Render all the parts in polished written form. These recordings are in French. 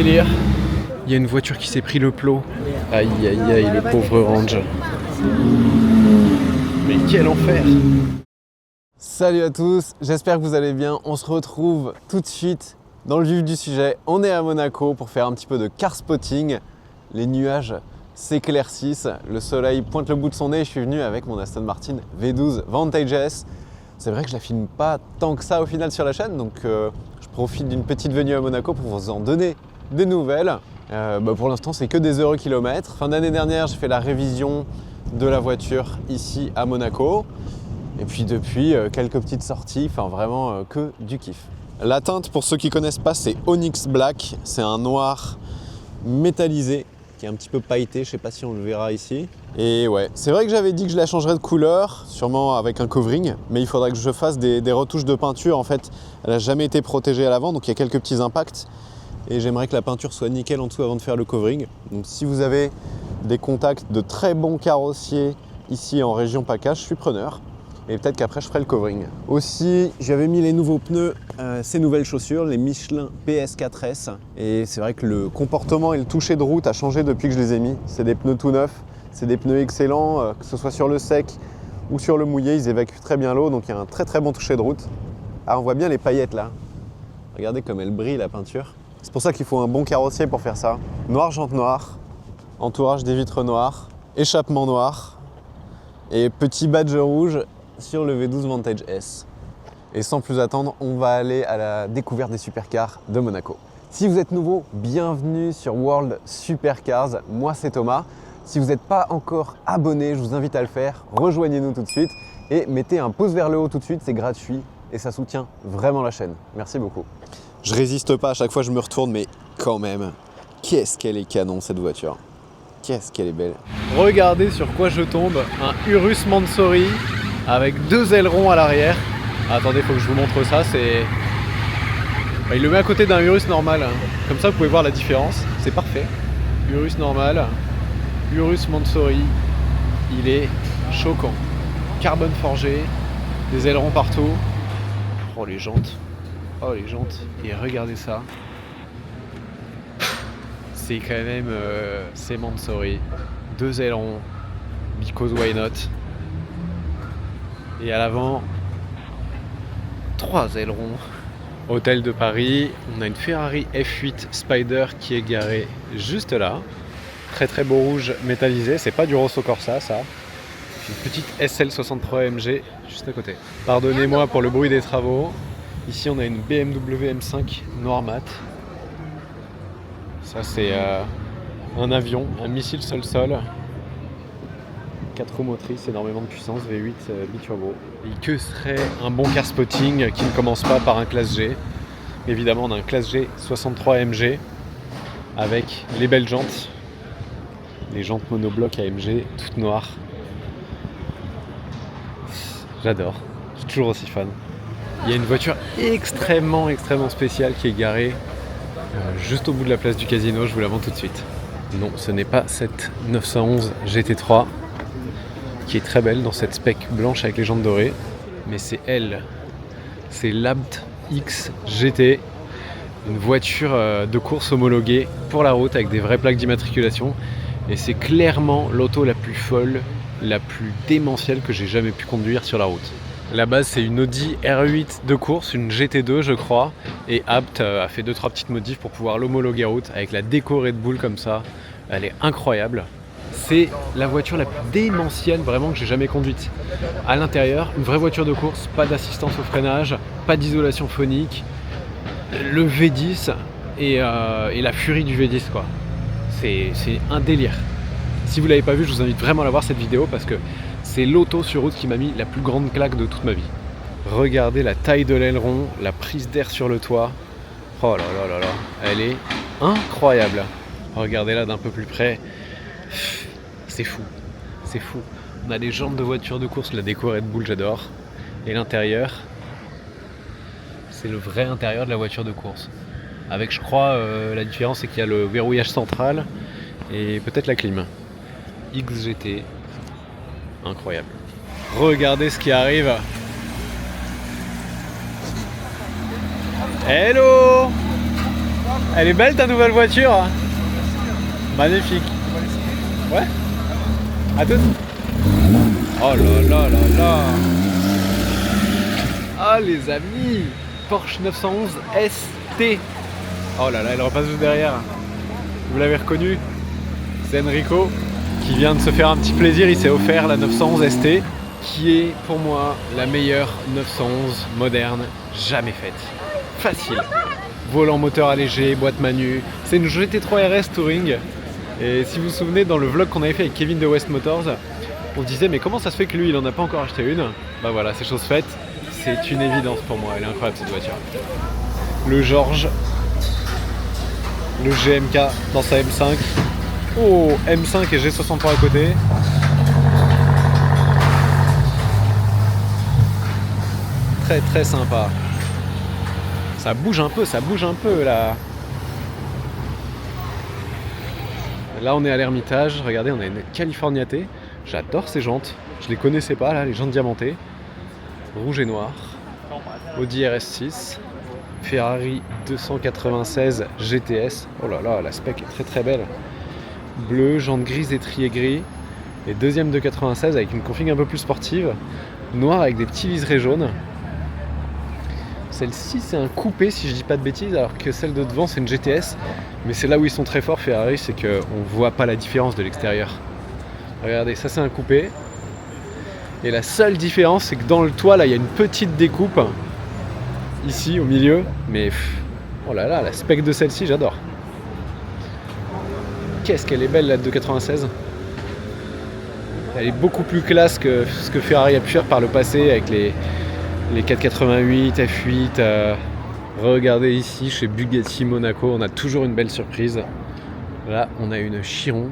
délire. Il y a une voiture qui s'est pris le plot. Aïe aïe aïe, le pauvre Range. Mais quel enfer! Salut à tous, j'espère que vous allez bien. On se retrouve tout de suite dans le vif du sujet. On est à Monaco pour faire un petit peu de car spotting. Les nuages s'éclaircissent, le soleil pointe le bout de son nez. Je suis venu avec mon Aston Martin V12 Vantage S. C'est vrai que je la filme pas tant que ça au final sur la chaîne, donc je profite d'une petite venue à Monaco pour vous en donner des nouvelles. Pour l'instant, c'est que des heureux kilomètres. Fin d'année dernière, j'ai fait la révision de la voiture ici à Monaco. Et puis depuis, quelques petites sorties, enfin vraiment que du kiff. La teinte, pour ceux qui ne connaissent pas, c'est Onyx Black. C'est un noir métallisé qui est un petit peu pailleté, je ne sais pas si on le verra ici. Et ouais, c'est vrai que j'avais dit que je la changerais de couleur, sûrement avec un covering, mais il faudrait que je fasse des retouches de peinture. En fait, elle n'a jamais été protégée à l'avant, donc il y a quelques petits impacts. Et j'aimerais que la peinture soit nickel en dessous avant de faire le covering. Donc si vous avez des contacts de très bons carrossiers ici en région PACA, je suis preneur. Et peut-être qu'après je ferai le covering. Aussi, j'avais mis les nouveaux pneus, ces nouvelles chaussures, les Michelin PS4S. Et c'est vrai que le comportement et le toucher de route a changé depuis que je les ai mis. C'est des pneus tout neufs, c'est des pneus excellents, que ce soit sur le sec ou sur le mouillé, ils évacuent très bien l'eau, donc il y a un très très bon toucher de route. Ah, on voit bien les paillettes là. Regardez comme elle brille la peinture. C'est pour ça qu'il faut un bon carrossier pour faire ça. Noir, jante noire, entourage des vitres noires, échappement noir et petit badge rouge sur le V12 Vantage S. Et sans plus attendre, on va aller à la découverte des supercars de Monaco. Si vous êtes nouveau, bienvenue sur World Supercars. Moi, c'est Thomas. Si vous n'êtes pas encore abonné, je vous invite à le faire. Rejoignez-nous tout de suite et mettez un pouce vers le haut tout de suite. C'est gratuit et ça soutient vraiment la chaîne. Merci beaucoup. Je résiste pas, à chaque fois je me retourne, mais quand même, qu'est-ce qu'elle est canon cette voiture. Qu'est-ce qu'elle est belle. Regardez sur quoi je tombe, un Urus Mansory avec 2 ailerons à l'arrière. Attendez, faut que je vous montre ça, c'est... il le met à côté d'un Urus normal, comme ça vous pouvez voir la différence, c'est parfait. Urus normal, Urus Mansory, il est choquant. Carbone forgé, des ailerons partout. Oh les jantes. Oh les jantes, et regardez ça. C'est quand même c'est Mansory. 2 ailerons, because why not. Et à l'avant, 3 ailerons. Hôtel de Paris, on a une Ferrari F8 Spider qui est garée juste là. Très très beau rouge métallisé, c'est pas du Rosso Corsa ça. Une petite SL63 AMG juste à côté. Pardonnez-moi pour le bruit des travaux. Ici on a une BMW M5 noir mat. Ça c'est un avion, un missile sol-sol. 4 roues motrices, énormément de puissance, V8 biturbo. Et que serait un bon car spotting qui ne commence pas par un classe G? Évidemment on a un classe G 63 AMG avec les belles jantes. Les jantes monobloc AMG toutes noires. J'adore, je suis toujours aussi fan. Il y a une voiture extrêmement spéciale qui est garée juste au bout de la place du casino, je vous la vends tout de suite. Non, ce n'est pas cette 911 GT3 qui est très belle dans cette spec blanche avec les jantes dorées, mais c'est elle, c'est l'Abt X GT, une voiture de course homologuée pour la route avec des vraies plaques d'immatriculation, et c'est clairement l'auto la plus folle, la plus démentielle que j'ai jamais pu conduire sur la route. La base c'est une Audi R8 de course, une GT2 je crois, et Abt a fait 2-3 petites modifs pour pouvoir l'homologuer route avec la déco Red Bull comme ça, elle est incroyable. C'est la voiture la plus démentielle vraiment que j'ai jamais conduite. À l'intérieur, une vraie voiture de course, pas d'assistance au freinage, pas d'isolation phonique, le V10 et la furie du V10 quoi. C'est un délire. Si vous l'avez pas vu, je vous invite vraiment à la voir cette vidéo parce que c'est l'auto sur route qui m'a mis la plus grande claque de toute ma vie. Regardez la taille de l'aileron, la prise d'air sur le toit. Oh là là là là, elle est incroyable. Regardez-la d'un peu plus près. C'est fou, c'est fou. On a des jantes de voiture de course, la déco Red Bull, j'adore. Et l'intérieur, c'est le vrai intérieur de la voiture de course. Avec, je crois, la différence c'est qu'il y a le verrouillage central et peut-être la clim. XGT, incroyable. Regardez ce qui arrive. Hello! Elle est belle ta nouvelle voiture, hein. Magnifique. Ouais. À toutes. Oh là là là là. Ah les amis, Porsche 911 ST. Oh là là, elle repasse juste derrière. Vous l'avez reconnu, c'est Enrico qui vient de se faire un petit plaisir. Il s'est offert la 911 ST, qui est pour moi la meilleure 911 moderne jamais faite. Facile. Volant moteur allégé, boîte manu. C'est une GT3 RS Touring. Et si vous vous souvenez, dans le vlog qu'on avait fait avec Kevin de West Motors, on se disait mais comment ça se fait que lui il en a pas encore acheté une? Bah voilà, c'est chose faite. C'est une évidence pour moi, elle est incroyable cette voiture. Le Georges, le GMK dans sa M5. Oh, M5 et G63 à côté. Très très sympa. Ça bouge un peu là. Là on est à l'Ermitage, regardez, on a une Californiaté. J'adore ces jantes, je les connaissais pas là, les jantes diamantées. Rouge et noir. Audi RS6. Ferrari 296 GTS. Oh là là, la spec est très très belle. Bleu, jantes grises étriées gris. Et deuxième de 96 avec une config un peu plus sportive. Noir avec des petits liserés jaunes. Celle-ci c'est un coupé si je dis pas de bêtises, alors que celle de devant c'est une GTS. Mais c'est là où ils sont très forts Ferrari, c'est qu'on voit pas la différence de l'extérieur. Regardez, ça c'est un coupé. Et la seule différence c'est que dans le toit là il y a une petite découpe. Ici au milieu. Mais oh là là, la spec de celle-ci j'adore. Qu'est-ce qu'elle est belle la 296. Elle est beaucoup plus classe que ce que Ferrari a pu faire par le passé avec les 488, F8. Regardez ici chez Bugatti Monaco, on a toujours une belle surprise. Là on a une Chiron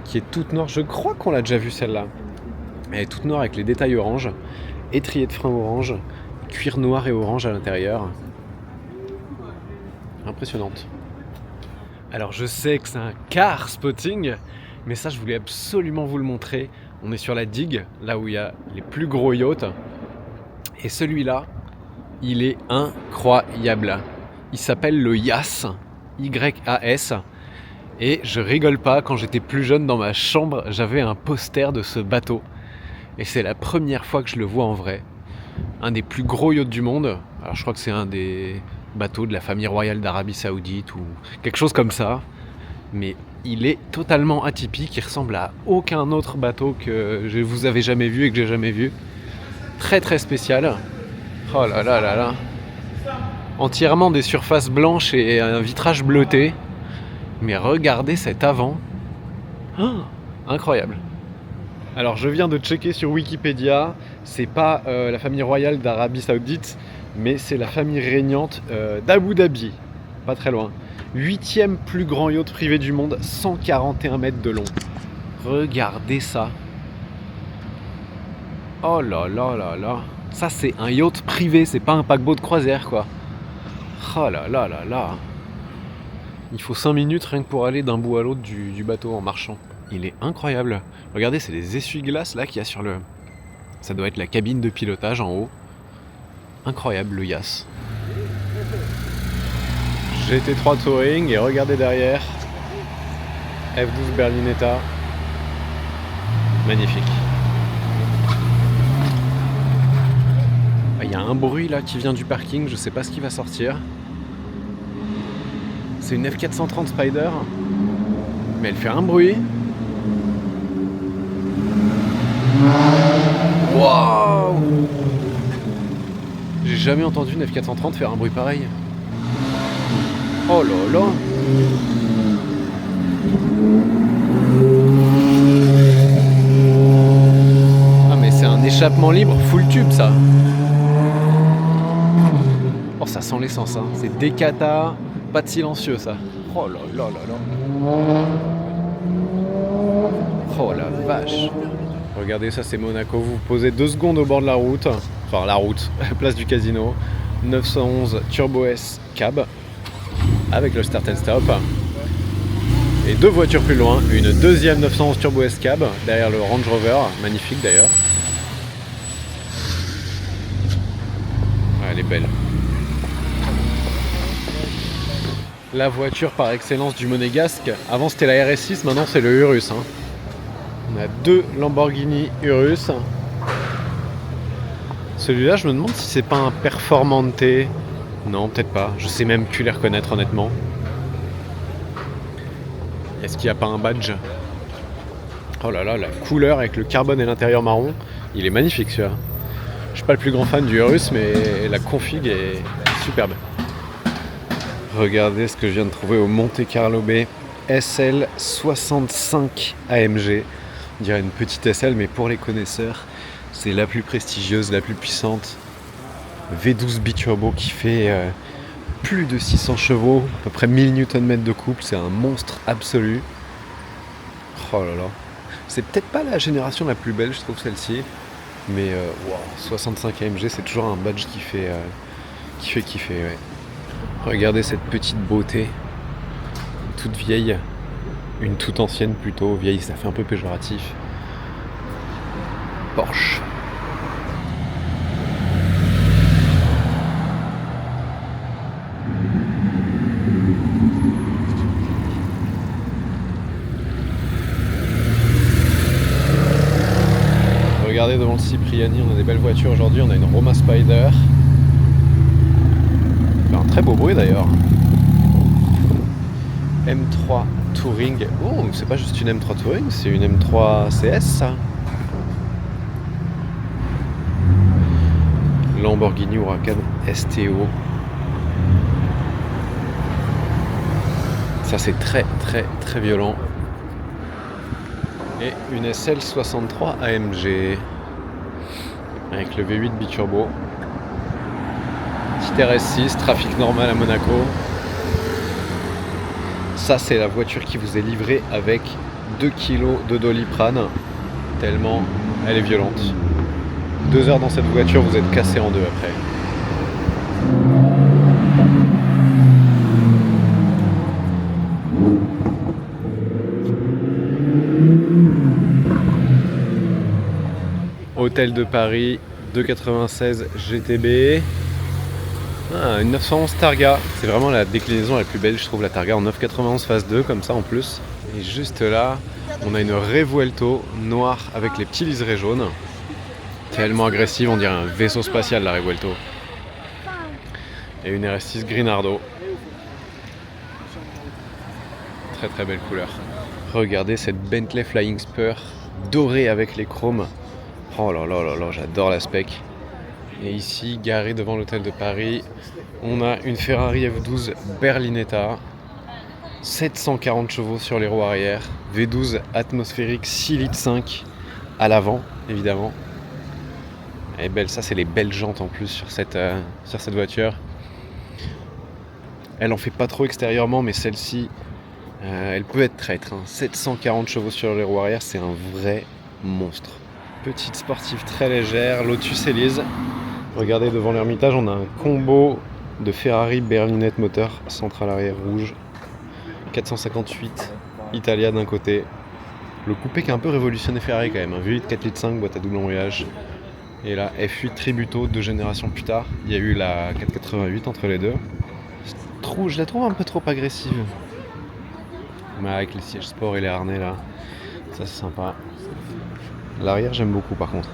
qui est toute noire, je crois qu'on l'a déjà vue celle-là. Elle est toute noire avec les détails orange, étrier de frein orange, cuir noir et orange à l'intérieur. Impressionnante. Alors je sais que c'est un car spotting, mais ça je voulais absolument vous le montrer. On est sur la digue, là où il y a les plus gros yachts. Et celui-là, il est incroyable. Il s'appelle le YAS, Y-A-S. Et je rigole pas, quand j'étais plus jeune dans ma chambre, j'avais un poster de ce bateau. Et c'est la première fois que je le vois en vrai. Un des plus gros yachts du monde. Alors je crois que c'est un des bateaux de la famille royale d'Arabie Saoudite ou quelque chose comme ça. Mais il est totalement atypique, il ressemble à aucun autre bateau que je vous avais jamais vu et que j'ai jamais vu. Très très spécial. Oh là là là là. Entièrement des surfaces blanches et un vitrage bleuté. Mais regardez cet avant. Oh, incroyable. Alors je viens de checker sur Wikipédia, c'est pas la famille royale d'Arabie Saoudite, mais c'est la famille régnante d'Abu Dhabi, pas très loin. 8e plus grand yacht privé du monde, 141 mètres de long. Regardez ça. Oh là là là là. Ça c'est un yacht privé, c'est pas un paquebot de croisière quoi. Oh là là là là. Il faut 5 minutes rien que pour aller d'un bout à l'autre du bateau en marchant. Il est incroyable. Regardez, c'est des essuie-glaces là qu'il y a sur le... Ça doit être la cabine de pilotage en haut. Incroyable le YAS. GT3 Touring et regardez derrière. F12 Berlinetta. Magnifique. Il y a un bruit là qui vient du parking, je sais pas ce qui va sortir. C'est une F430 Spider. Mais elle fait un bruit. Waouh! J'ai jamais entendu une F430 faire un bruit pareil. Oh là là! Ah mais c'est un échappement libre full tube ça. Oh ça sent l'essence hein. C'est décata, pas de silencieux ça. Oh là là là là. Oh la vache. Regardez ça c'est Monaco, vous vous posez 2 secondes au bord de la route, enfin la route, place du casino, 911 Turbo S cab avec le start and stop. Et 2 voitures plus loin, une deuxième 911 Turbo S cab derrière le Range Rover, magnifique d'ailleurs. Ouais, elle est belle. La voiture par excellence du monégasque. Avant c'était la RS6, maintenant c'est le Urus. Hein. On a 2 Lamborghini Urus. Celui-là, je me demande si c'est pas un Performante. Non, peut-être pas. Je sais même plus les reconnaître honnêtement. Est-ce qu'il n'y a pas un badge? Oh là là, la couleur avec le carbone et l'intérieur marron, il est magnifique celui-là. Je suis pas le plus grand fan du Urus, mais la config est superbe. Regardez ce que je viens de trouver au Monte Carlo Bay. SL65 AMG. On dirait une petite SL, mais pour les connaisseurs, c'est la plus prestigieuse, la plus puissante. V12 biturbo qui fait plus de 600 chevaux, à peu près 1000 Nm de couple. C'est un monstre absolu. Oh là là. C'est peut-être pas la génération la plus belle, je trouve, celle-ci. Mais 65 AMG, c'est toujours un badge qui fait kiffer. Ouais. Regardez cette petite beauté, toute vieille, une toute ancienne plutôt, vieille ça fait un peu péjoratif. Porsche. Regardez devant le Cipriani, on a des belles voitures aujourd'hui, on a une Roma Spider. Un très beau bruit d'ailleurs. M3 Touring. Oh, c'est pas juste une M3 Touring, c'est une M3 CS ça. Lamborghini Huracan STO. Ça c'est très très très violent. Et une SL63 AMG avec le V8 biturbo. Petite RS6, trafic normal à Monaco. Ça c'est la voiture qui vous est livrée avec 2 kg de Doliprane, tellement elle est violente. 2 heures dans cette voiture, vous êtes cassé en deux après. Hôtel de Paris, 296 GTB. Ah, une 911 Targa, c'est vraiment la déclinaison la plus belle, je trouve, la Targa en 991 phase 2, comme ça en plus. Et juste là, on a une Revuelto noire avec les petits liserés jaunes. Tellement agressive, on dirait un vaisseau spatial la Revuelto. Et une RS6 Grinardo. Très très belle couleur. Regardez cette Bentley Flying Spur dorée avec les chromes. Oh là là là là, j'adore la spec. Et ici, garé devant l'hôtel de Paris, on a une Ferrari F12 Berlinetta, 740 chevaux sur les roues arrière, V12 atmosphérique 6 litres 5 à l'avant, évidemment. Elle est belle, ça c'est les belles jantes en plus sur cette voiture. Elle en fait pas trop extérieurement, mais celle-ci, elle peut être traître. 740 chevaux sur les roues arrière, c'est un vrai monstre. Petite sportive très légère, Lotus Elise. Regardez devant l'Ermitage, on a un combo de Ferrari berlinette moteur centrale arrière rouge, 458 Italia d'un côté. Le coupé qui a un peu révolutionné Ferrari quand même, un V8 4 litres 5, boîte à double embrayage. Et la F8 Tributo 2 générations plus tard, il y a eu la 488 entre les deux. Je la trouve un peu trop agressive. Mais avec les sièges sport et les harnais là, ça c'est sympa. L'arrière j'aime beaucoup par contre.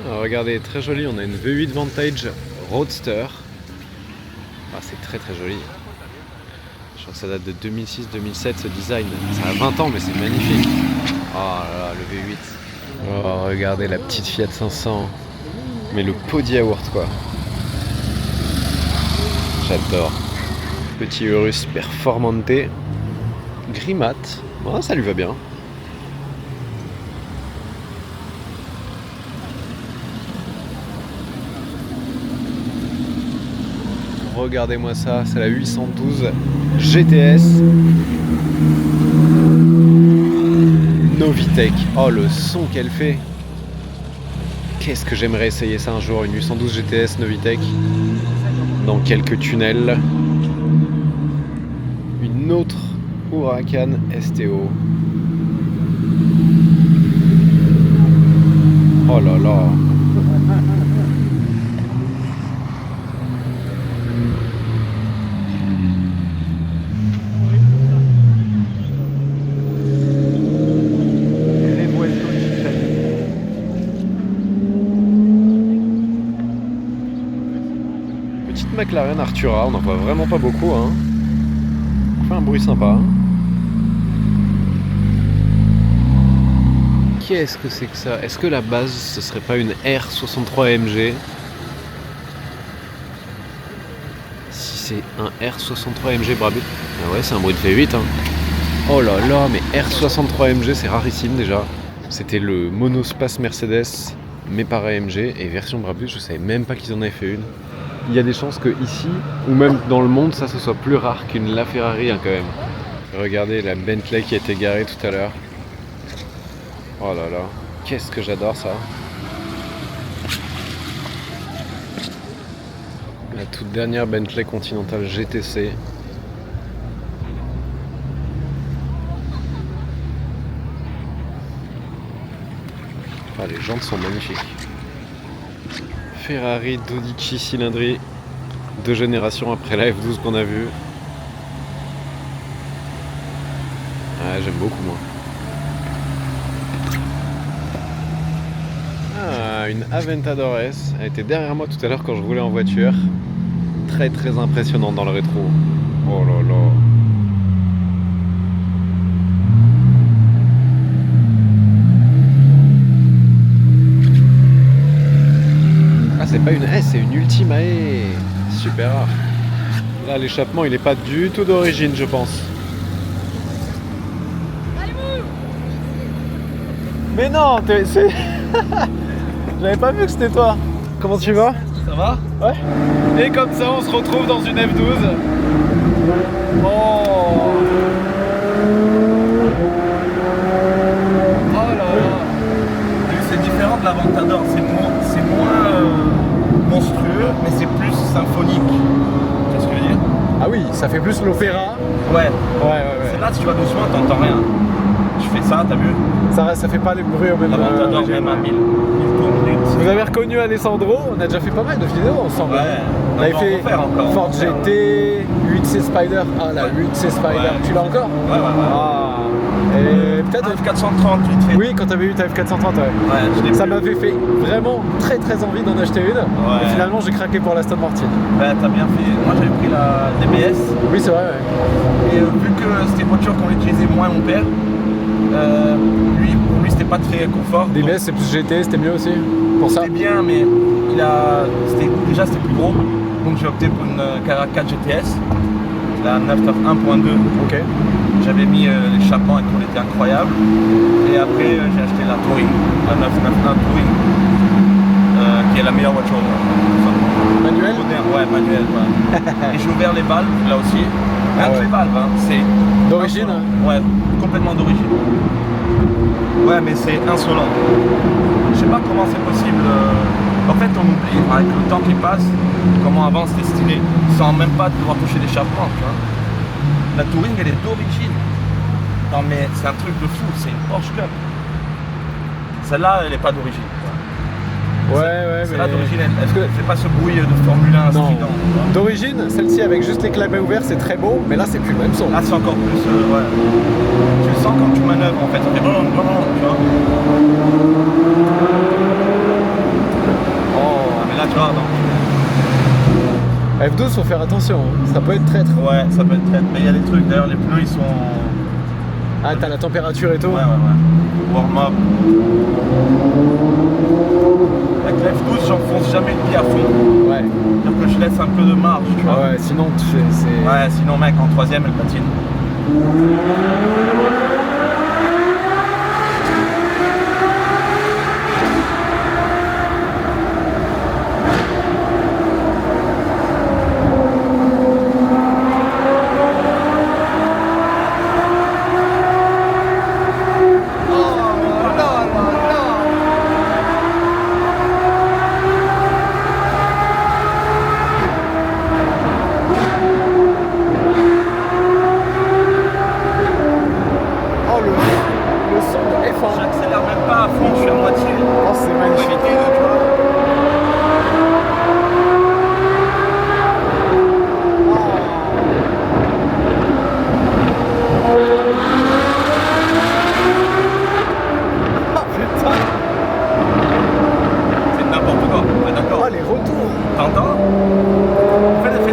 Alors, regardez, très joli, on a une V8 Vantage Roadster. Ah, c'est très très joli. Je crois que ça date de 2006-2007 ce design. Ça a 20 ans mais c'est magnifique. Oh là là, le V8. Oh, regardez la petite Fiat 500. Mais le pot de yaourt quoi. J'adore. Petit Urus Performante. Gris mat. Oh, ça lui va bien. Regardez-moi ça, c'est la 812 GTS Novitec. Oh, le son qu'elle fait. Qu'est-ce que j'aimerais essayer ça un jour, une 812 GTS Novitec dans quelques tunnels. Une autre Huracan STO. Oh là là. McLaren Artura, on n'en voit vraiment pas beaucoup. Hein. On fait un bruit sympa. Qu'est-ce que c'est que ça? Est-ce que la base, ce serait pas une R63 AMG? Si c'est un R63 AMG Brabus... Ah ouais, c'est un bruit de V8. Hein. Oh là là, mais R63 AMG, c'est rarissime déjà. C'était le monospace Mercedes, mais par AMG, et version Brabus, je savais même pas qu'ils en avaient fait une. Il y a des chances que ici, ou même dans le monde, ça ce soit plus rare qu'une LaFerrari hein, quand même. Regardez la Bentley qui a été garée tout à l'heure. Oh là là, qu'est-ce que j'adore ça. La toute dernière Bentley Continental GTC. Ah, les jantes sont magnifiques. Ferrari 12 cylindrée, 2 générations après la F12 qu'on a vue. Ah, j'aime beaucoup moi. Ah, une Aventador S. Elle était derrière moi tout à l'heure quand je roulais en voiture. Très très impressionnante dans le rétro. Oh là là. Ah, c'est pas une S, c'est une Ultimae. Super rare. Là, l'échappement, il est pas du tout d'origine, je pense. Mais non, c'est... J'avais pas vu que c'était toi. Comment tu vas? Ça va? Ouais. Et comme ça, on se retrouve dans une F12. Oh. Oh là là. C'est différent de l'Aventador, c'est moins monstrueux, mais c'est plus symphonique. Tu vois ce que je veux dire? Ah oui, ça fait plus l'opéra. Ouais. Ouais. C'est là, si tu vas doucement, t'entends rien. Je fais ça, t'as vu? Ça fait pas les bruits au même L'Aventador même à 1000 tours minutes. Vous avez reconnu Alessandro, on a déjà fait pas mal de vidéos ensemble. Ouais. On avait va en fait refaire encore. Ford GT, 8C Spider. Ah la 8C Spider, Ouais. tu l'as encore? Ouais. Ah. Et peut-être... F430 vite fait. Oui, quand t'avais eu ta F430, ouais. Ouais, je l'ai Ça plus. m'avait fait vraiment très très envie d'en acheter une. Ouais. Et finalement, j'ai craqué pour l'Aston Martin. Ouais, t'as bien fait. Moi, j'avais pris la DBS. Oui, c'est vrai, ouais. Et vu que c'était une voiture qu'on utilisait moins, mon père, pour lui c'était pas très confort. donc DBS, c'est plus GT, c'était mieux aussi pour ça. C'était bien, mais déjà c'était plus gros. Donc j'ai opté pour une Carrera 4 GTS, la 991.2. Ok. J'avais mis l'échappement et tout, elle était incroyable. Et après j'ai acheté la Touring, la 991 Touring, qui est la meilleure voiture au monde. Manuel? Moderne, ouais, manuel. Ouais. Et j'ai ouvert les valves là aussi. Rien que ouais. les valves, hein, c'est D'origine? Ouais, complètement d'origine. Ouais, mais c'est insolent. Je sais pas comment c'est possible. En fait, on oublie, avec le temps qui passe, comment avant c'était stylé, sans même pas devoir toucher l'échappement, tu vois. La Touring, elle est d'origine. Non, mais c'est un truc de fou, c'est une Porsche Cup. Celle-là, elle est pas d'origine. Ouais, Celle-là mais... d'origine, elle fait pas ce bruit de Formule 1 Non. strident. tu vois. D'origine, celle-ci avec juste les clapets ouverts, c'est très beau, mais là, c'est plus le même son. Là, c'est encore plus. Ouais. Tu le sens quand tu manœuvres en fait. Ça fait tu vois. Oh, mais là, tu vois, non. F12, faut faire attention, hein. Ça peut être traître. Ouais, ça peut être traître. Mais il y a des trucs. D'ailleurs, les pneus, ils sont. Ah, t'as la température et tout? Ouais. Warm-up. Avec la F12, j'enfonce jamais le pied à fond. Ouais. C'est-à-dire que je laisse un peu de marge, tu vois. Ah ouais, sinon, c'est... Ouais, sinon, mec, en troisième, elle patine. Oh, le son de F1. J'accélère même pas à fond, je suis à moitié. Oh, c'est magnifique. Éviter, tu vois. Ah, putain. C'est n'importe quoi, on est d'accord. Oh, les retours. T'entends? On fait des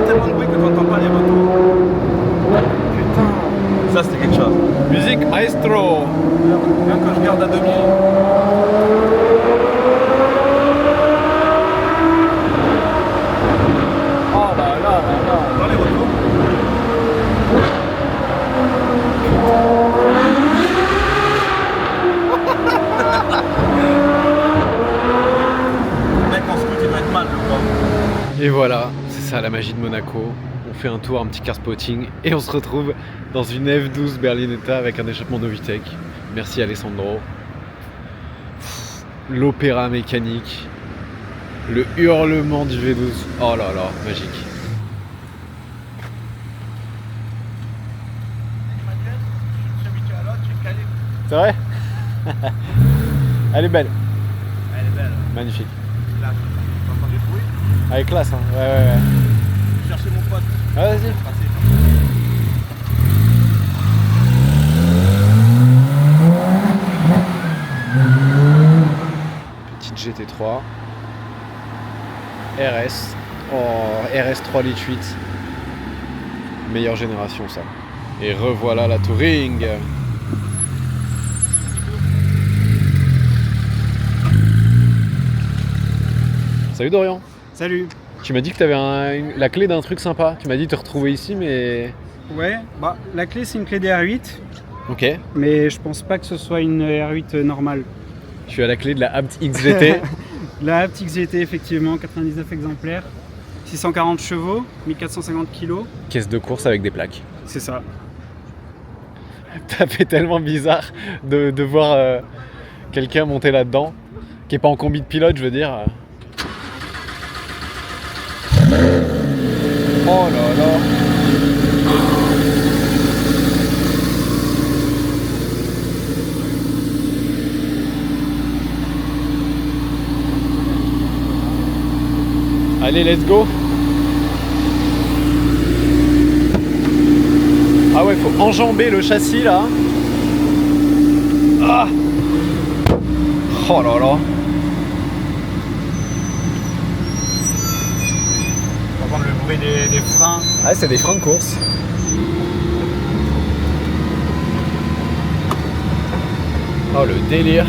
Maestro. Même quand je garde à demi. Oh là là là là. Dans les retours. Le mec en scoot il va être mal le corps. Et voilà, c'est ça la magie de Monaco. On fait un tour, un petit car spotting et on se retrouve dans une F12 Berlinetta avec un échappement Novitec. Merci Alessandro. L'opéra mécanique, le hurlement du V12. Oh là là, magique. Emmanuel, je suis habitué à l'autre, j'ai calé. C'est vrai? Elle est belle, Elle est belle. magnifique. Là, t'as entendu le bruit? Avec classe, hein. Ouais. Je cherchais mon pote. Ah, vas-y. Passé. Petite GT3. RS. Oh, RS 3 litres 8. Meilleure génération ça. Et revoilà la Touring. Salut Dorian. Salut. Tu m'as dit que tu avais la clé d'un truc sympa. Tu m'as dit de te retrouver ici, mais... Ouais, bah la clé c'est une clé DR8, Ok. mais je pense pas que ce soit une R8 normale. Je suis à la clé de la Abt XGT. La Apt XGT effectivement, 99 exemplaires, 640 chevaux, 1450 kg, Caisse de course avec des plaques. c'est ça. Ça fait tellement bizarre de voir quelqu'un monter là-dedans, qui est pas en combi de pilote, je veux dire. Oh là là. Allez, let's go. Ah ouais, faut enjamber le châssis là. Ah. Oh là là. On va entendre le bruit des freins. Ah, c'est des freins de course. Oh le délire.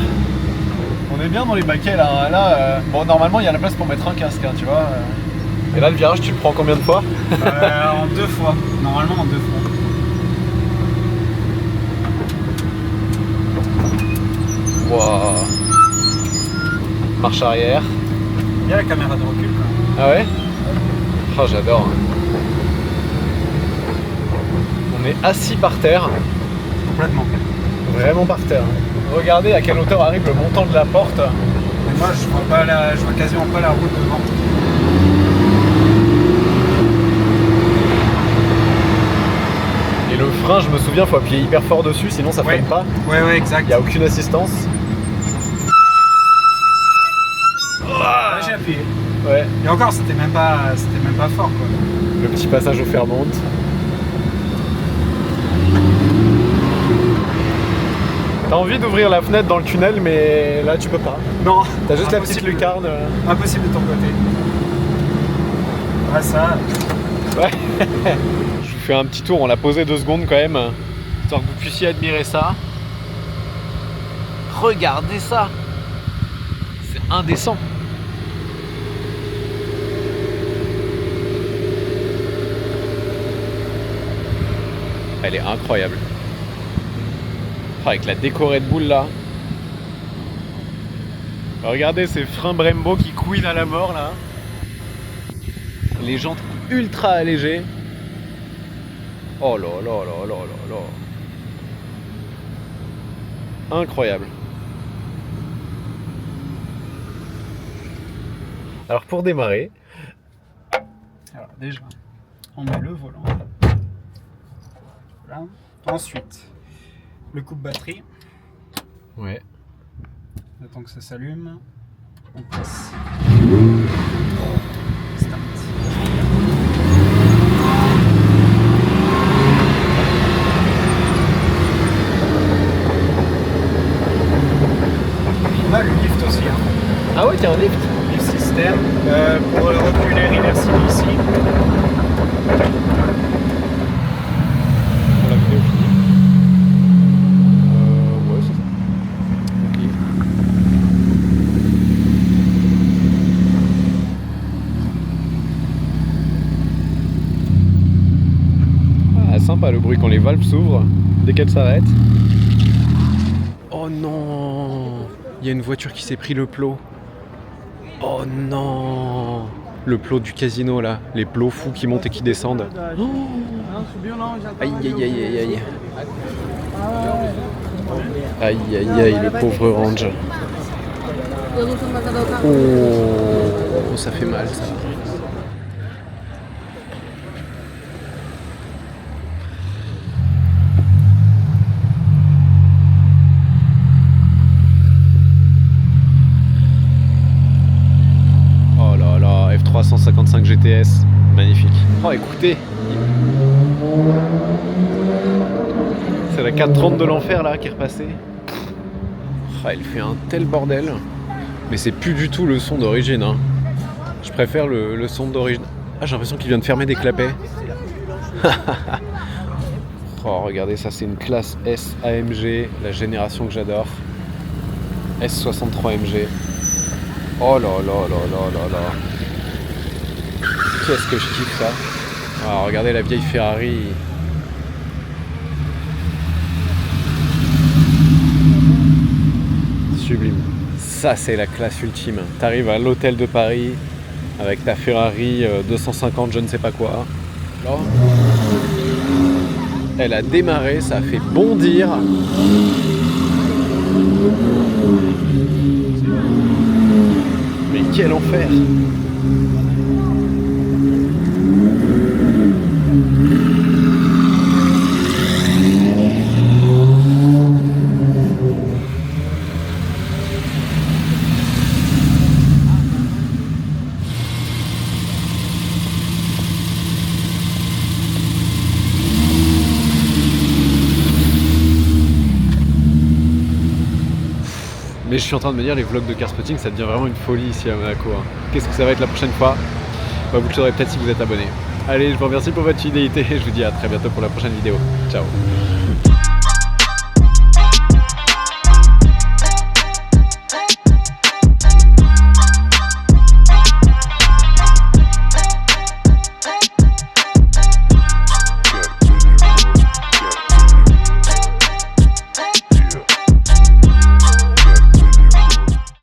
On est bien dans les baquets là. Là, bon, normalement il y a la place pour mettre un casque, hein, tu vois. Et là, le virage, tu le prends combien de fois? En 2 fois, normalement en 2 fois. Wow. Marche arrière. Il y a la caméra de recul quand même. Ah ouais? Oh, j'adore. On est assis par terre. Complètement. Vraiment par terre. Regardez à quelle hauteur arrive le montant de la porte. Mais moi je vois quasiment pas la route devant. Et le frein, je me souviens, faut appuyer hyper fort dessus, sinon ça freine pas. Ouais, exact. Il n'y a aucune assistance. Là, j'ai appuyé. Ouais. Et encore, c'était même pas fort quoi. Le petit passage au Fairmont. T'as envie d'ouvrir la fenêtre dans le tunnel, mais là tu peux pas. Non. T'as juste la Impossible. petite lucarne. Impossible de ton côté. Ouais, ça. Ouais. Je vous fais un petit tour, on l'a posé 2 secondes quand même, histoire que vous puissiez admirer ça. Regardez ça. C'est indécent. Elle est incroyable. Oh, avec la déco Red Bull là. Regardez ces freins Brembo qui couinent à la mort là. Les jantes ultra allégées. Oh là là là là là là. Incroyable. Alors pour démarrer, Alors déjà, on met le volant. Voilà. Ensuite, le coupe-batterie. ouais. Le temps que ça s'allume, on passe. Start. On a le lift aussi. Hein. Ah ouais, t'as un lift. Lift système pour le reculer réversible ici. Pour la vidéo finie. le bruit quand les valves s'ouvrent, dès qu'elles s'arrêtent. Oh non! Il y a une voiture qui s'est pris le plot. Oh non! Le plot du casino là, les plots fous qui montent et qui descendent. Oh, aïe aïe aïe aïe aïe. Aïe aïe aïe, le pauvre Range. Oh, ça fait mal ça. Oh là là, F355 GTS, magnifique. Oh écoutez, c'est la 430 de l'enfer là qui est repassée. Oh, elle fait un tel bordel. Mais c'est plus du tout le son d'origine. Hein. Je préfère le son d'origine. Ah, j'ai l'impression qu'il vient de fermer des clapets. Oh, regardez, ça c'est une classe S AMG, la génération que j'adore. S63 MG. Oh là là là là là là. Qu'est-ce que je kiffe ça. Ah, regardez la vieille Ferrari. Sublime. Ça c'est la classe ultime. T'arrives à l'hôtel de Paris avec ta Ferrari 250 je ne sais pas quoi. Là, elle a démarré, ça a fait bondir. Mais quel enfer! Mais je suis en train de me dire, les vlogs de Carspotting, ça devient vraiment une folie ici à Monaco. Hein. Qu'est-ce que ça va être la prochaine fois? Bah, vous le saurez peut-être si vous êtes abonné. Allez, je vous remercie pour votre fidélité et je vous dis à très bientôt pour la prochaine vidéo. Ciao!